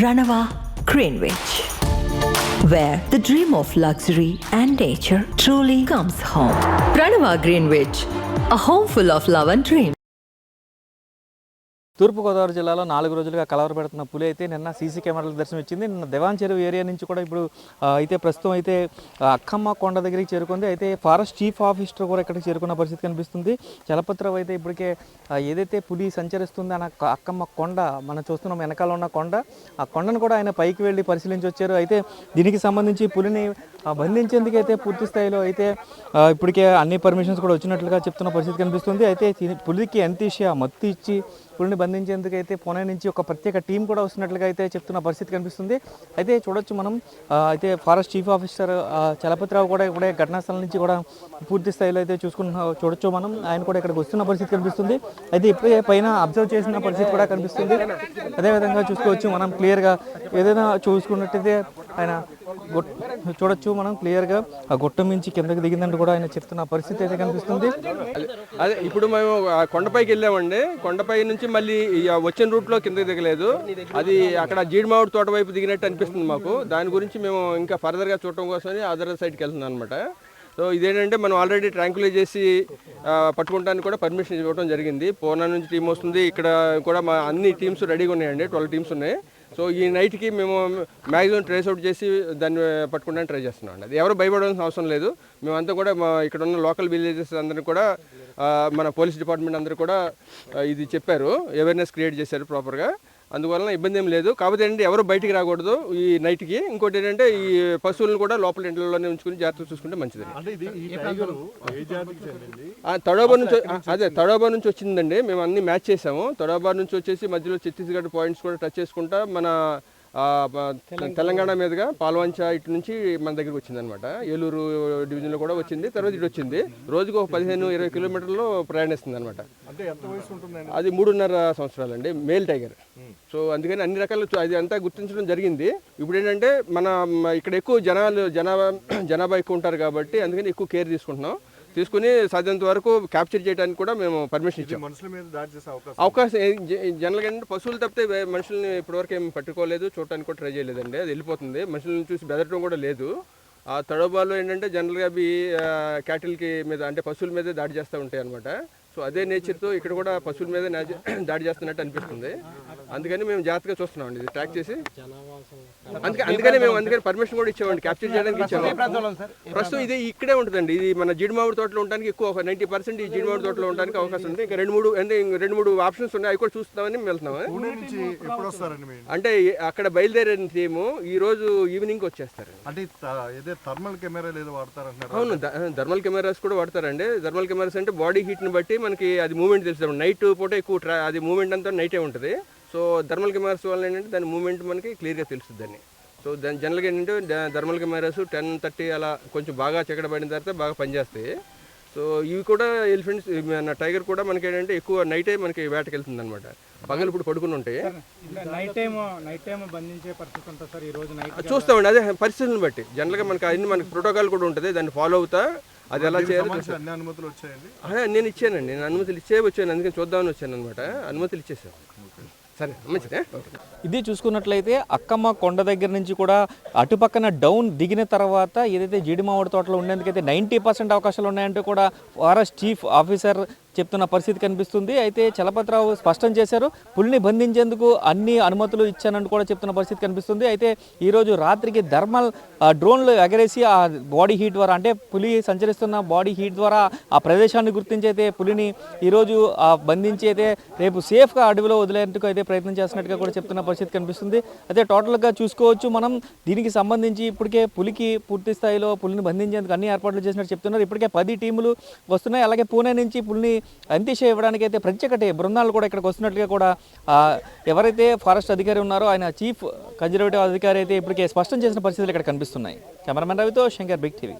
Ranava Greenwich, where the dream of luxury and nature truly comes home. Ranava Greenwich, a home full of love and dreams. తూర్పుగోదావరి జిల్లాలో 4 రోజులుగా కలవరపెడుతున్న పులి అయితే నిన్న CC కెమెరాలకు దర్శనం ఇచ్చింది. నిన్న దేవాన్ చెరువు ఏరియా నుంచి కూడా ఇప్పుడు అయితే ప్రస్తుతం అయితే అక్కమ్మ కొండ దగ్గరికి చేరుకుంది. అయితే ఫారెస్ట్ చీఫ్ ఆఫీసర్ కూడా ఇక్కడికి చేరుకున్న పరిస్థితి కనిపిస్తుంది. చలపతిరావు అయితే ఇప్పటికే ఏదైతే పులి సంచరిస్తుందో ఆ అక్కమ్మ కొండ మనం చూస్తున్నాం, వెనకాల ఉన్న కొండ, ఆ కొండను కూడా ఆయన పైకి వెళ్ళి పరిశీలించి వచ్చారు. అయితే దీనికి సంబంధించి పులిని బంధించేందుకు అయితే పూర్తి స్థాయిలో అయితే ఇప్పటికే అన్ని పర్మిషన్స్ కూడా వచ్చినట్లుగా చెప్తున్న పరిస్థితి కనిపిస్తుంది. అయితే పులికి ఎంతీషియా మత్తు ఇచ్చి పులిని బంధించేందుకు అయితే పూణే నుంచి ఒక ప్రత్యేక టీం కూడా వస్తున్నట్లుగా అయితే చెప్తున్న పరిస్థితి కనిపిస్తుంది. అయితే చూడొచ్చు మనం అయితే ఫారెస్ట్ చీఫ్ ఆఫీసర్ చలపతిరావు కూడా ఇప్పుడే ఘటనా స్థలం నుంచి కూడా పూర్తి స్థాయిలో అయితే చూడొచ్చు మనం, ఆయన కూడా ఇక్కడికి వస్తున్న పరిస్థితి కనిపిస్తుంది. అయితే ఇప్పుడే పైన అబ్జర్వ్ చేసిన పరిస్థితి కూడా కనిపిస్తుంది. అదేవిధంగా చూసుకోవచ్చు మనం క్లియర్గా ఏదైనా చూసుకున్నట్టయితే ఆయన చూడొచ్చు మనం క్లియర్గా ఆ గుట్ట మించి కిందకి దిగిందంటూ కూడా ఆయన చెప్తున్న పరిస్థితి అయితే కనిపిస్తుంది. అదే ఇప్పుడు మేము కొండపైకి వెళ్ళామండి. కొండపై నుంచి మళ్ళీ వచ్చిన రూట్లో కిందకి దిగలేదు. అది అక్కడ జీడిమావిడి తోట వైపు దిగినట్టు అనిపిస్తుంది మాకు. దాని గురించి మేము ఇంకా ఫర్దర్గా చూడటం కోసమని అదర్ సైడ్కి వెళ్తున్నాం అనమాట. సో ఇదేంటంటే మనం ఆల్రెడీ ట్రాంకులైజ్ చేసి పట్టుకోవడానికి కూడా పర్మిషన్ ఇవ్వడం జరిగింది. పూనా నుంచి టీం వస్తుంది, ఇక్కడ కూడా మా అన్ని టీమ్స్ రెడీగా ఉన్నాయండి, 12 టీమ్స్ ఉన్నాయి. సో ఈ నైట్కి మేము మ్యాక్సిమం ట్రేస్ అవుట్ చేసి దాన్ని పట్టుకోవడానికి ట్రై చేస్తున్నాం అండి. అది ఎవరు భయపడాల్సిన అవసరం లేదు. మేమంతా కూడా ఇక్కడ ఉన్న లోకల్ విలేజెస్ అందరినీ కూడా మన పోలీస్ డిపార్ట్మెంట్ అందరూ కూడా ఇది చెప్పారు, అవేర్నెస్ క్రియేట్ చేశారు ప్రాపర్గా. అందువలన ఇబ్బంది ఏం లేదు. కాకపోతే ఏంటంటే ఎవరు బయటికి రాకూడదు ఈ నైట్కి. ఇంకోటి ఏంటంటే ఈ పశువులను కూడా లోపల ఇంట్లోనే ఉంచుకుని జాగ్రత్తగా చూసుకుంటే మంచిది. తడోబా నుంచి వచ్చిందండి. మేము అన్ని మ్యాచ్ చేసాము. తడోబా నుంచి వచ్చేసి మధ్యలో ఛత్తీస్గఢ్ పాయింట్స్ కూడా టచ్ చేసుకుంటా మన తెలంగాణ మీదుగా పాల్వంచ ఇటు నుంచి మన దగ్గరికి వచ్చిందనమాట. ఏలూరు డివిజన్లో కూడా వచ్చింది, తర్వాత ఇటు వచ్చింది. రోజుకు ఒక 15-20 కిలోమీటర్లు ప్రయాణిస్తుంది అనమాట. అది 3.5 సంవత్సరాలండి, మేల్ టైగర్. సో అందుకని అన్ని రకాల అది అంతా గుర్తించడం జరిగింది. ఇప్పుడు ఏంటంటే మన ఇక్కడ ఎక్కువ జనాభా ఎక్కువ ఉంటారు కాబట్టి అందుకని ఎక్కువ కేర్ తీసుకుని సాధ్యంత వరకు క్యాప్చర్ చేయడానికి కూడా మేము పర్మిషన్ ఇచ్చాం. అవకాశం జనరల్గా ఏంటంటే పశువులు తప్పితే మనుషుల్ని ఇప్పటివరకు ఏం పట్టుకోలేదు, చూడటానికి కూడా ట్రై చేయలేదండి. అది వెళ్ళిపోతుంది, మనుషులను చూసి బెదరటం కూడా లేదు. ఆ తడోబాలో ఏంటంటే జనరల్గా అవి క్యాటిల్కి మీద అంటే పశువుల మీదే దాడి చేస్తూ ఉంటాయి అనమాట. సో అదే నేచర్తో ఇక్కడ కూడా పశువుల మీద దాడి చేస్తున్నట్టు అనిపిస్తుంది. అందుకని మేము జాగ్రత్తగా చూస్తున్నామండి, ఇది ట్రాక్ చేసి. అందుకని పర్మిషన్ కూడా ఇచ్చామండి, క్యాప్చర్ చేయడానికి ఇచ్చాము. ప్రస్తుతం ఇది ఇక్కడే ఉంటుందండి. ఇది మన జీడిమామిడి తోటలో ఉండడానికి ఎక్కువ, ఒక 90% ఈ జీడిమామిడి తోటలో ఉండడానికి అవకాశం ఉంది. ఇంకా 2-3 ఆప్షన్స్ ఉన్నాయి, అవి కూడా చూస్తామని వెళ్తున్నాము. అంటే అక్కడ బయలుదేరిన టీము ఈ రోజు ఈవినింగ్ వచ్చేస్తారు. అవును, థర్మల్ కెమెరాస్ కూడా వాడతారండి. థర్మల్ కెమెరాస్ అంటే బాడీ హీట్ని బట్టి మనకి అది మూవ్మెంట్ తెలుస్తుంది. నైట్ పూట ఎక్కువ అది మూవ్మెంట్ అంతా నైటే ఉంటుంది. సో థర్మల్ కెమెరాస్ వల్ల ఏంటంటే దాని మూవ్మెంట్ మనకి క్లియర్గా తెలుస్తుంది దాన్ని. సో దాని జనరల్గా ఏంటంటే థర్మల్ కెమెరాస్ 10-30 అలా కొంచెం బాగా చీకటి పడిన తర్వాత బాగా పనిచేస్తాయి. సో ఇవి కూడా ఎలిఫెంట్స్, టైగర్ కూడా మనకి ఏంటంటే ఎక్కువ నైటే మనకి వేటకి వెళ్తుంది అనమాట. పగలు ఇప్పుడు పడుకుని ఉంటాయి. చూస్తామండి, అదే పరిస్థితులను బట్టి జనరల్గా మనకి అన్ని మనకి ప్రోటోకాల్ కూడా ఉంటుంది, దాన్ని ఫాలో అవుతా అది ఎలా చేయాలి. నేను ఇచ్చానండి, నేను అనుమతులు వచ్చాను, అందుకని చూద్దామని వచ్చాను అనమాట. అనుమతులు ఇచ్చేసాను. సరే, మంచిదే. ఇది చూసుకున్నట్లయితే అక్కమ్మ కొండ దగ్గర నుంచి కూడా అటుపక్కన డౌన్ దిగిన తర్వాత ఏదైతే జీడిమామిడి తోటలో ఉండేందుకైతే 90% అవకాశాలు ఉన్నాయంటూ కూడా ఫారెస్ట్ చీఫ్ ఆఫీసర్ చెప్తున్న పరిస్థితి కనిపిస్తుంది. అయితే చలపతిరావు స్పష్టం చేశారు, పులిని బంధించేందుకు అన్ని అనుమతులు ఇచ్చానంటూ కూడా చెప్తున్న పరిస్థితి కనిపిస్తుంది. అయితే ఈరోజు రాత్రికి థర్మల్ డ్రోన్లు ఎగరేసి ఆ బాడీ హీట్ ద్వారా, అంటే పులి సంచరిస్తున్న బాడీ హీట్ ద్వారా ఆ ప్రదేశాన్ని గుర్తించి అయితే పులిని ఈరోజు బంధించి అయితే రేపు సేఫ్గా అడవిలో వదిలేందుకు అయితే ప్రయత్నం చేస్తున్నట్టుగా కూడా చెప్తున్న పరిస్థితి కనిపిస్తుంది. అయితే టోటల్గా చూసుకోవచ్చు మనం, దీనికి సంబంధించి ఇప్పటికే పులికి పూర్తి స్థాయిలో పులిని బంధించేందుకు అన్ని ఏర్పాట్లు చేసినట్టు చెప్తున్నారు. ఇప్పటికే 10 టీములు వస్తున్నాయి. అలాగే పూణే నుంచి పులిని అంత్యశ ఇవ్వడానికి అయితే ప్రత్యేక బృందాలు కూడా ఇక్కడికి వస్తున్నట్లుగా కూడా ఎవరైతే ఫారెస్ట్ అధికారి ఉన్నారో ఆయన చీఫ్ కన్జర్వేటివ్ అధికారి అయితే ఇప్పటికే స్పష్టం చేసిన పరిస్థితులు ఇక్కడ కనిపిస్తున్నాయి. కెమెరామెన్ రవితో శంకర్, బిగ్ టీవీ.